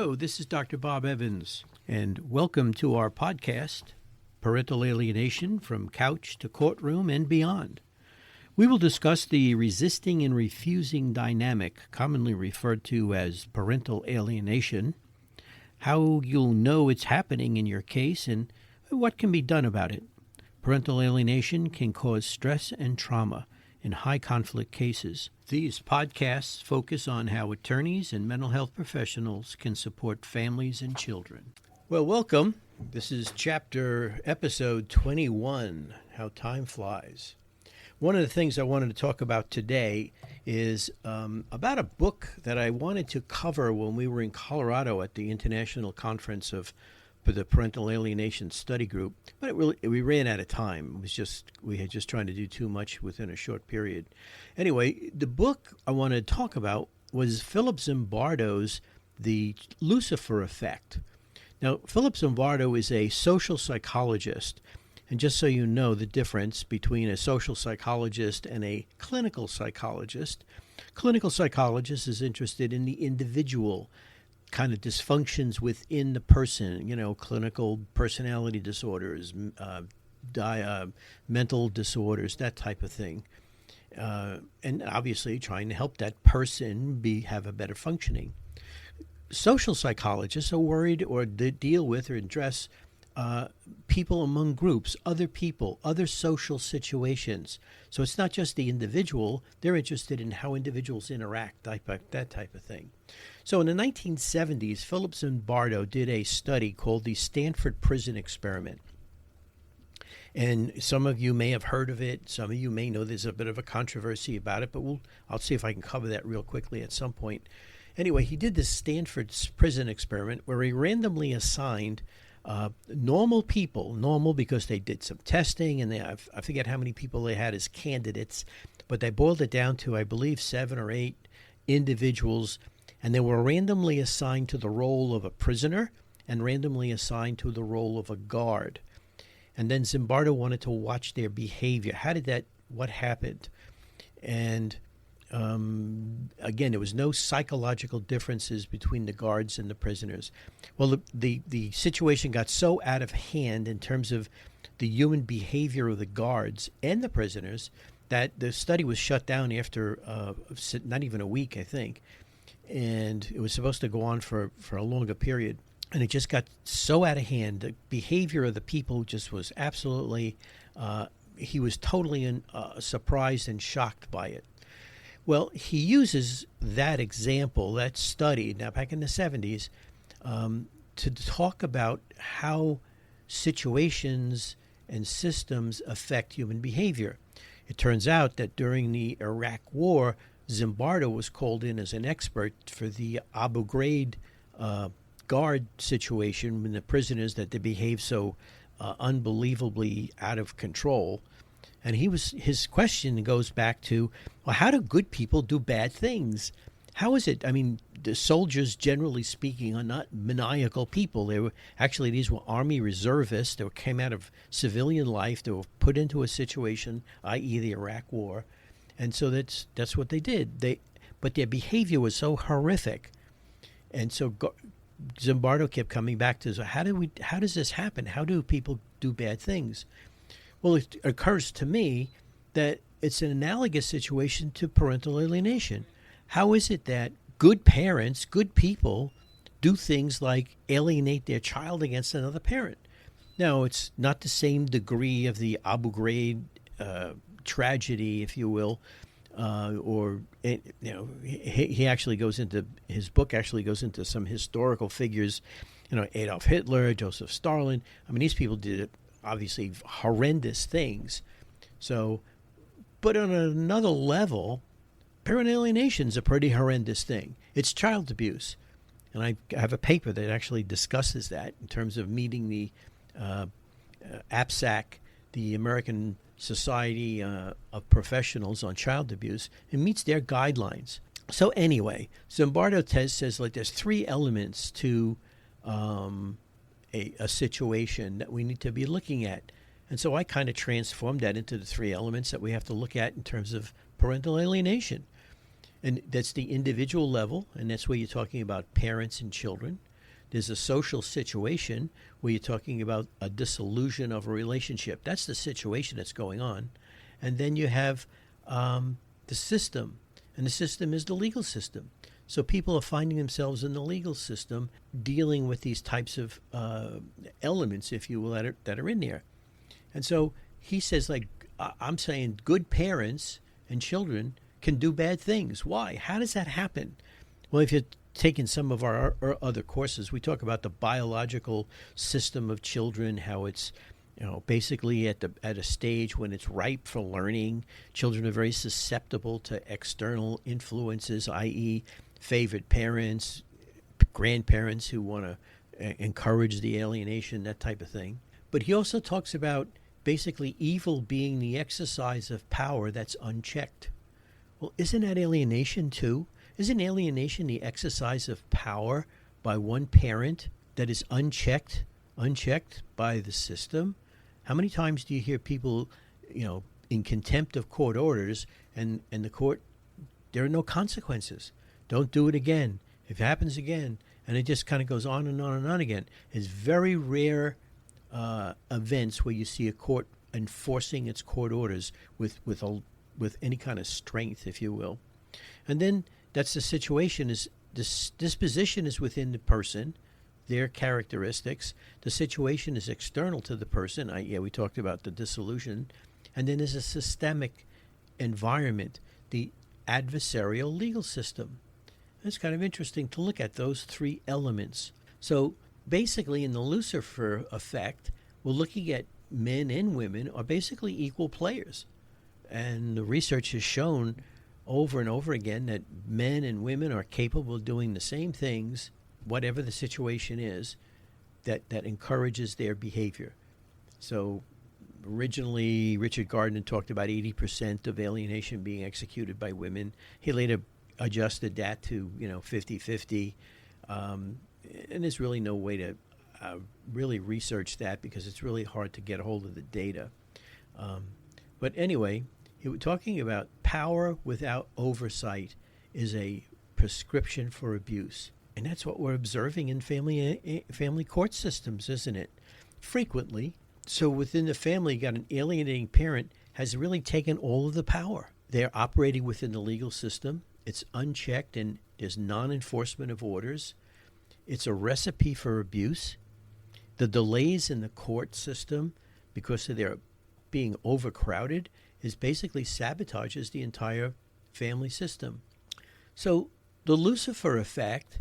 Hello, this is Dr. Bob Evans, and welcome to our podcast, Parental Alienation from Couch to Courtroom and Beyond. We will discuss the resisting and refusing dynamic, commonly referred to as parental alienation, how you'll know it's happening in your case, and what can be done about it. Parental alienation can cause stress and trauma in high-conflict cases. These podcasts focus on how attorneys and mental health professionals can support families and children. Well, welcome. This is episode 21, How Time Flies. One of the things I wanted to talk about today is about a book that I wanted to cover when we were in Colorado at the International Conference of the Parental Alienation Study Group, but we ran out of time. We had just trying to do too much within a short period. Anyway, the book I wanted to talk about was Philip Zimbardo's The Lucifer Effect. Now, Philip Zimbardo is a social psychologist, and just so you know the difference between a social psychologist and a clinical psychologist is interested in the individual kind of dysfunctions within the person, clinical personality disorders, mental disorders, that type of thing. And obviously trying to help that person have a better functioning. Social psychologists are worried or they deal with or address people among groups, other people, other social situations. So it's not just the individual. They're interested in how individuals interact, that type of thing. So in the 1970s, Philip Zimbardo did a study called the Stanford Prison Experiment. And some of you may have heard of it. Some of you may know there's a bit of a controversy about it, but I'll see if I can cover that real quickly at some point. Anyway, he did this Stanford Prison Experiment where he randomly assigned normal people, normal because they did some testing, and I forget how many people they had as candidates, but they boiled it down to, I believe, 7 or 8 individuals, and they were randomly assigned to the role of a prisoner and randomly assigned to the role of a guard. And then Zimbardo wanted to watch their behavior. What happened? And again, there was no psychological differences between the guards and the prisoners. Well, the situation got so out of hand in terms of the human behavior of the guards and the prisoners that the study was shut down after not even a week, I think. And it was supposed to go on for a longer period. And it just got so out of hand. The behavior of the people just was absolutely, he was totally surprised and shocked by it. Well, he uses that example, that study, now back in the 70s, to talk about how situations and systems affect human behavior. It turns out that during the Iraq War, Zimbardo was called in as an expert for the Abu Ghraib guard situation when the prisoners that they behaved so unbelievably out of control. And his question goes back to, well, how do good people do bad things? How is it? I mean, the soldiers, generally speaking, are not maniacal people. These were Army reservists that came out of civilian life. They were put into a situation, i.e. the Iraq War. And so that's what they did. But their behavior was so horrific. And so Zimbardo kept coming back to, so how does this happen? How do people do bad things? Well, it occurs to me that it's an analogous situation to parental alienation. How is it that good parents, good people, do things like alienate their child against another parent? Now, it's not the same degree of the Abu Ghraib tragedy, if you will, he actually goes into, his book actually goes into some historical figures, Adolf Hitler, Joseph Stalin. I mean, these people did obviously horrendous things. So, but on another level, parental alienation is a pretty horrendous thing. It's child abuse. And I have a paper that actually discusses that in terms of meeting the APSAC, the American Society of Professionals on Child Abuse. It meets their guidelines. So anyway, Zimbardo says like there's 3 elements to a situation that we need to be looking at. And so I kind of transformed that into the 3 elements that we have to look at in terms of parental alienation. And that's the individual level, and that's where you're talking about parents and children. There's a social situation where you're talking about a dissolution of a relationship. That's the situation that's going on. And then you have the system, and the system is the legal system. So people are finding themselves in the legal system dealing with these types of elements, if you will, that are in there. And so he says, like, I'm saying good parents and children can do bad things. Why? How does that happen? Well, if you're taking some of our other courses, we talk about the biological system of children, how it's, basically at a stage when it's ripe for learning. Children are very susceptible to external influences, i.e., favorite parents, grandparents who want to encourage the alienation, that type of thing. But he also talks about basically evil being the exercise of power that's unchecked. Well, isn't that alienation too? Isn't alienation the exercise of power by one parent that is unchecked by the system? How many times do you hear people, in contempt of court orders, and the court, there are no consequences. Don't do it again. If it happens again, and it just kind of goes on and on and on again. It's very rare events where you see a court enforcing its court orders with any kind of strength, if you will. And then that's the situation. Is this disposition is within the person, their characteristics. The situation is external to the person. We talked about the dissolution. And then there's a systemic environment, the adversarial legal system. It's kind of interesting to look at those three elements. So basically, in the Lucifer effect, we're looking at men and women are basically equal players. And the research has shown over and over again that men and women are capable of doing the same things, whatever the situation is, that encourages their behavior. So originally, Richard Gardner talked about 80% of alienation being executed by women. He later adjusted that to 50-50, and there's really no way to really research that because it's really hard to get a hold of the data. But anyway, he was talking about power without oversight is a prescription for abuse, and that's what we're observing in family court systems, isn't it? Frequently. So within the family, you got an alienating parent has really taken all of the power. They're operating within the legal system. It's unchecked, and there's non-enforcement of orders. It's a recipe for abuse. The delays in the court system, because of their being overcrowded, is basically sabotages the entire family system. So the Lucifer effect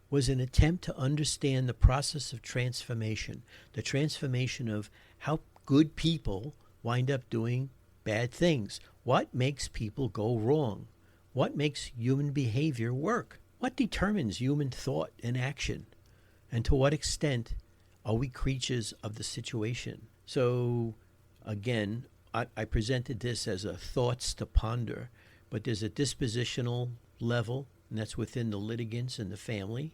was an attempt to understand the process of transformation, the transformation of how good people wind up doing bad things. What makes people go wrong? What makes human behavior work? What determines human thought and action? And to what extent are we creatures of the situation? So, again, I presented this as a thoughts to ponder, but there's a dispositional level, and that's within the litigants and the family.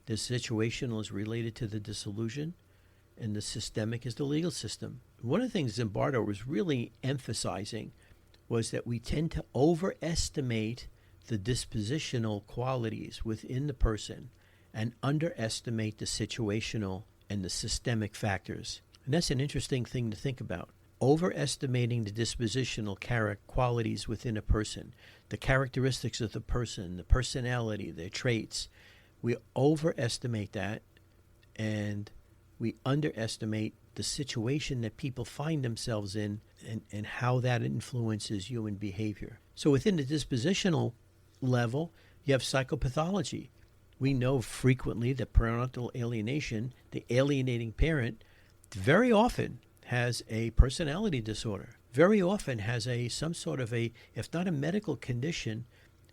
The situational is related to the dissolution, and the systemic is the legal system. One of the things Zimbardo was really emphasizing was that we tend to overestimate the dispositional qualities within the person and underestimate the situational and the systemic factors. And that's an interesting thing to think about. Overestimating the dispositional qualities within a person, the characteristics of the person, the personality, their traits. We overestimate that, and we underestimate the situation that people find themselves in and how that influences human behavior. So within the dispositional level, you have psychopathology. We know frequently that parental alienation, the alienating parent, very often has a personality disorder, very often has some sort of if not a medical condition,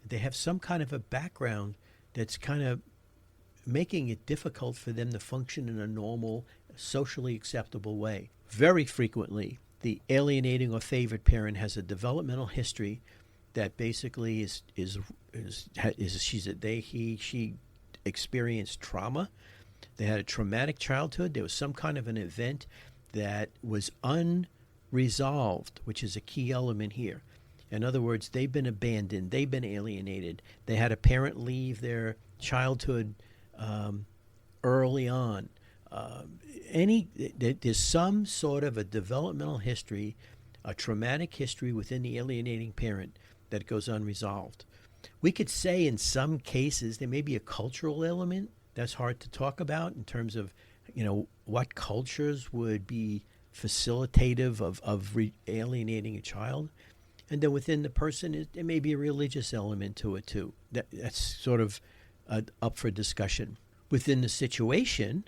they have some kind of a background that's kind of making it difficult for them to function in a normal, socially acceptable way. Very frequently, the alienating or favored parent has a developmental history that basically she experienced trauma. They had a traumatic childhood. There was some kind of an event that was unresolved, which is a key element here. In other words, they've been abandoned. They've been alienated. They had a parent leave their childhood early early on. There's some sort of a developmental history, a traumatic history within the alienating parent that goes unresolved. We could say in some cases there may be a cultural element that's hard to talk about in terms of, what cultures would be facilitative of alienating a child. And then within the person, there may be a religious element to it too. That's sort of up for discussion. Within the situation,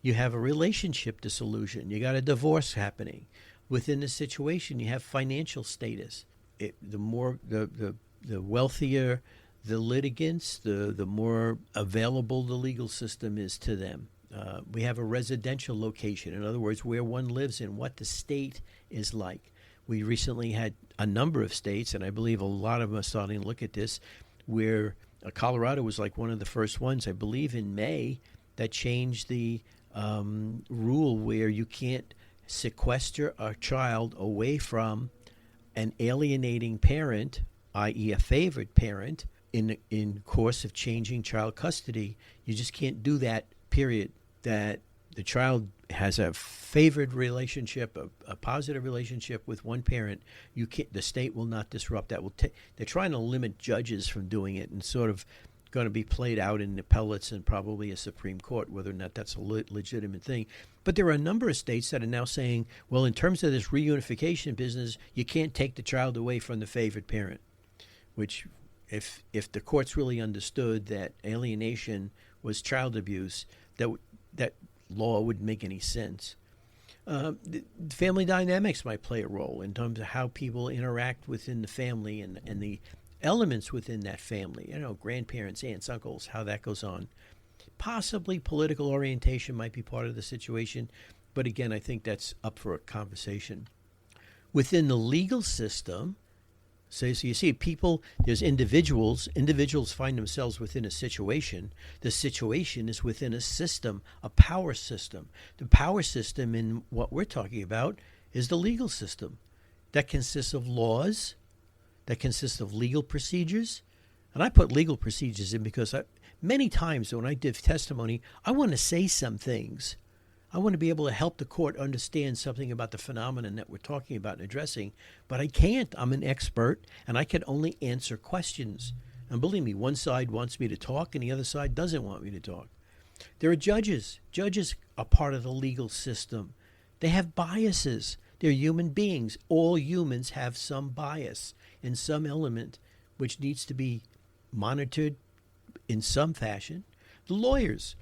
you have a relationship dissolution. You got a divorce happening. Within the situation, you have financial status. The wealthier the litigants, the more available the legal system is to them. We have a residential location. In other words, where one lives and what the state is like. We recently had a number of states, and I believe a lot of them are starting to look at this, where Colorado was like one of the first ones, I believe in May, that changed the rule where you can't sequester a child away from an alienating parent, i.e. a favored parent, in course of changing child custody. You just can't do that, period. That the child has a favored relationship, a positive relationship with one parent. The state will not disrupt that. They're trying to limit judges from doing it, and sort of going to be played out in appellates and probably a Supreme Court, whether or not that's a legitimate thing. But there are a number of states that are now saying, well, in terms of this reunification business, you can't take the child away from the favored parent, which if the courts really understood that alienation was child abuse, that law wouldn't make any sense. Family dynamics might play a role in terms of how people interact within the family and the elements within that family. Grandparents, aunts, uncles, how that goes on. Possibly political orientation might be part of the situation, but again, I think that's up for a conversation. Within the legal system, so you see there's individuals find themselves within a situation. The situation is within a system, a power system. The power system in what we're talking about is the legal system. That consists of laws, that consists of legal procedures. And I put legal procedures in because many times when I give testimony, I want to say some things. I want to be able to help the court understand something about the phenomenon that we're talking about and addressing, but I can't. I'm an expert, and I can only answer questions. And believe me, one side wants me to talk, and the other side doesn't want me to talk. There are judges. Judges are part of the legal system. They have biases. They're human beings. All humans have some bias in some element which needs to be monitored in some fashion. The lawyers.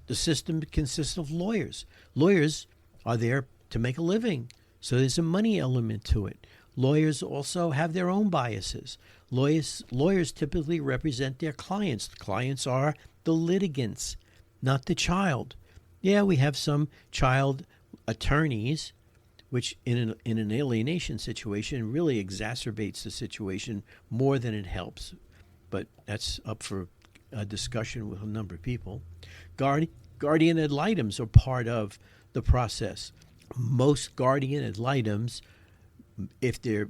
The system consists of lawyers. Lawyers are there to make a living, so there's a money element to it. Lawyers also have their own biases. Lawyers typically represent their clients. The clients are the litigants, not the child. Yeah, we have some child attorneys, which in an alienation situation really exacerbates the situation more than it helps. But that's up for a discussion with a number of people. Guardian ad litems are part of the process. Most guardian ad litems,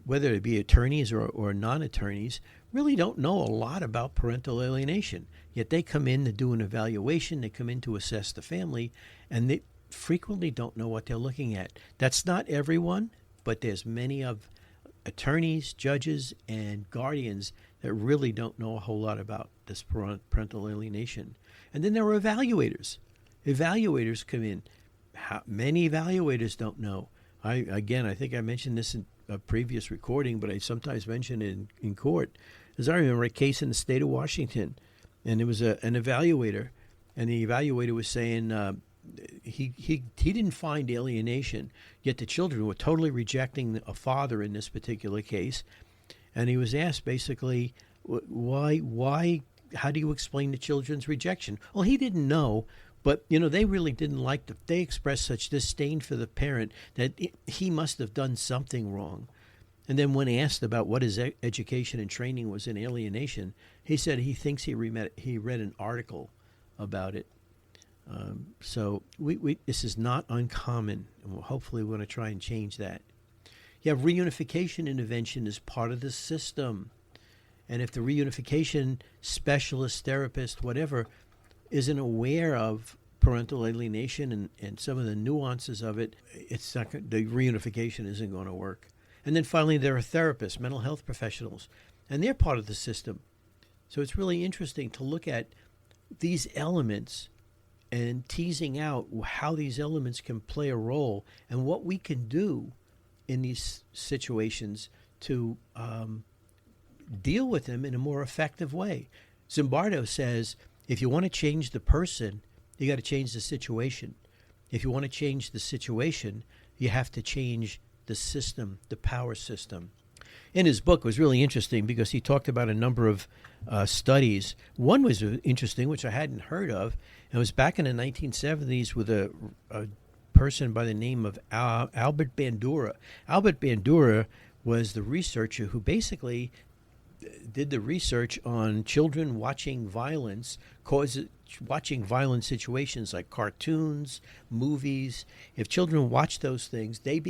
whether it be attorneys or non-attorneys, really don't know a lot about parental alienation. Yet they come in to do an evaluation, they come in to assess the family, and they frequently don't know what they're looking at. That's not everyone, but there's many of attorneys, judges, and guardians that really don't know a whole lot about this parental alienation. And then there are evaluators. Evaluators come in. Many evaluators don't know. I think I mentioned this in a previous recording, but I sometimes mention it in court. As I remember a case in the state of Washington, and it was an evaluator, and the evaluator was saying he didn't find alienation, yet the children were totally rejecting a father in this particular case. And he was asked basically, why, how do you explain the children's rejection? Well, he didn't know, but, they really didn't like they expressed such disdain for the parent that he must have done something wrong. And then when asked about what his education and training was in alienation, he said he thinks he read an article about it. So this is not uncommon, and hopefully we're going to try and change that. Yeah, reunification intervention is part of the system. And if the reunification specialist, therapist, whatever, isn't aware of parental alienation and some of the nuances of it, it's not the reunification isn't going to work. And then finally, there are therapists, mental health professionals, and they're part of the system. So it's really interesting to look at these elements and teasing out how these elements can play a role and what we can do in these situations to deal with them in a more effective way. Zimbardo says, if you want to change the person, you got to change the situation. If you want to change the situation, you have to change the system, the power system. In his book, it was really interesting because he talked about a number of studies. One was interesting, which I hadn't heard of. It was back in the 1970s with a person by the name of Albert Bandura. Albert Bandura was the researcher who basically did the research on children watching violence, watching violent situations like cartoons, movies. If children watch those things, they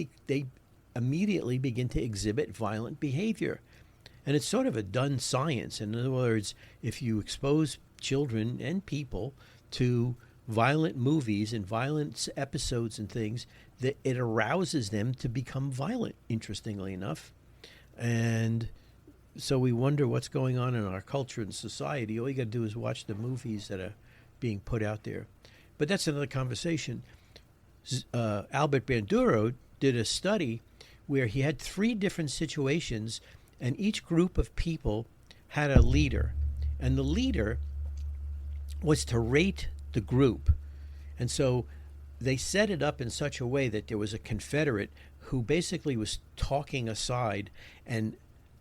immediately begin to exhibit violent behavior. And it's sort of a done science. In other words, if you expose children and people to violent movies and violent episodes and things, that it arouses them to become violent, interestingly enough. And so we wonder what's going on in our culture and society. All you got to do is watch the movies that are being put out there. But that's another conversation. Albert Bandura did a study where he had 3 different situations, and each group of people had a leader. And the leader was to rate the group. And so they set it up in such a way that there was a Confederate who basically was talking aside and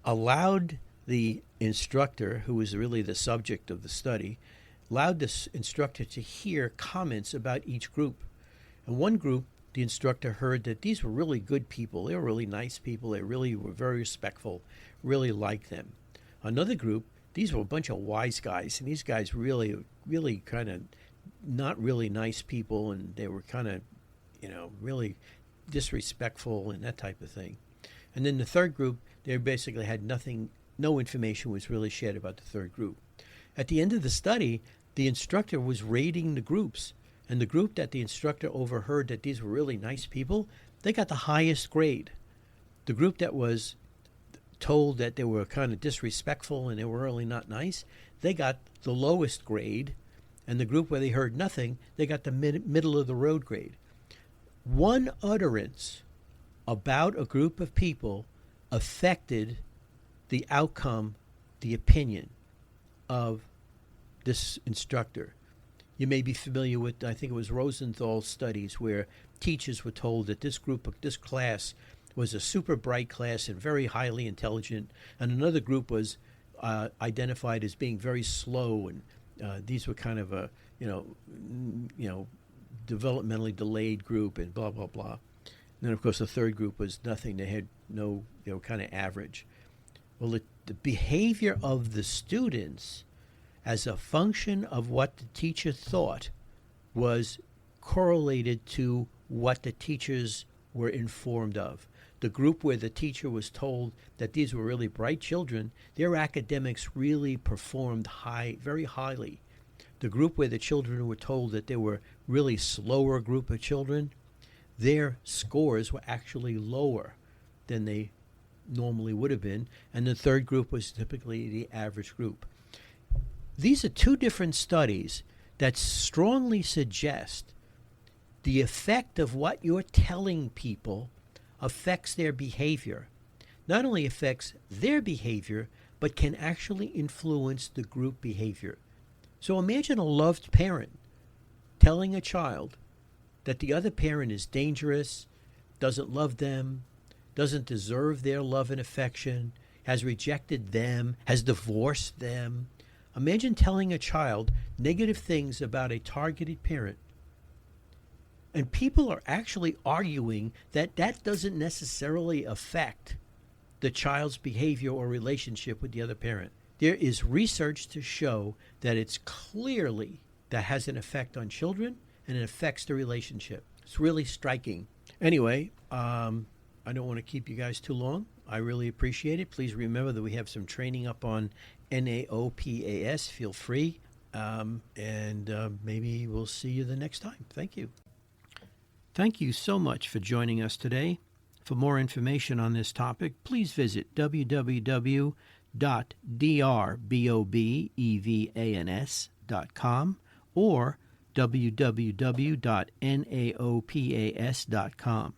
allowed the instructor, who was really the subject of the study, allowed this instructor to hear comments about each group. And one group, the instructor heard that these were really good people. They were really nice people. They really were very respectful, really liked them. Another group, these were a bunch of wise guys, and these guys really, really kind of not really nice people, and they were kind of, really disrespectful and that type of thing. And then the third group, they basically had nothing, no information was really shared about the third group. At the end of the study, the instructor was rating the groups, and the group that the instructor overheard that these were really nice people, they got the highest grade. The group that was told that they were kind of disrespectful and they were really not nice, they got the lowest grade. And the group where they heard nothing, they got the middle of the road grade. One utterance about a group of people affected the outcome, the opinion of this instructor. You may be familiar with, I think it was Rosenthal's studies, where teachers were told that this class was a super bright class and very highly intelligent, and another group was identified as being very slow, and these were kind of a developmentally delayed group, and blah blah blah. And then of course the third group was nothing. They were kind of average. Well, the behavior of the students as a function of what the teacher thought was correlated to what the teachers were informed of. The group where the teacher was told that these were really bright children, their academics really performed very highly. The group where the children were told that they were really slower group of children, their scores were actually lower than they normally would have been. And the third group was typically the average group. These are 2 different studies that strongly suggest the effect of what you're telling people affects their behavior. Not only affects their behavior, but can actually influence the group behavior. So imagine a loved parent telling a child that the other parent is dangerous, doesn't love them, doesn't deserve their love and affection, has rejected them, has divorced them. Imagine telling a child negative things about a targeted parent. And people are actually arguing that that doesn't necessarily affect the child's behavior or relationship with the other parent. There is research to show that it's clearly that has an effect on children and it affects the relationship. It's really striking. Anyway, I don't want to keep you guys too long. I really appreciate it. Please remember that we have some training up on NAOPAS. Feel free. and maybe we'll see you the next time. Thank you. Thank you so much for joining us today. For more information on this topic, please visit www.drbobevans.com or www.naopas.com.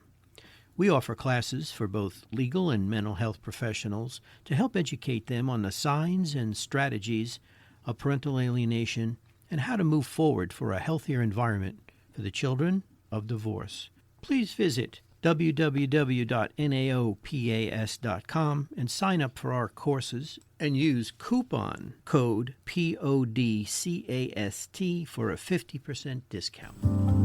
We offer classes for both legal and mental health professionals to help educate them on the signs and strategies of parental alienation and how to move forward for a healthier environment for the children of divorce. Please visit www.naopas.com and sign up for our courses and use coupon code PODCAST for a 50% discount.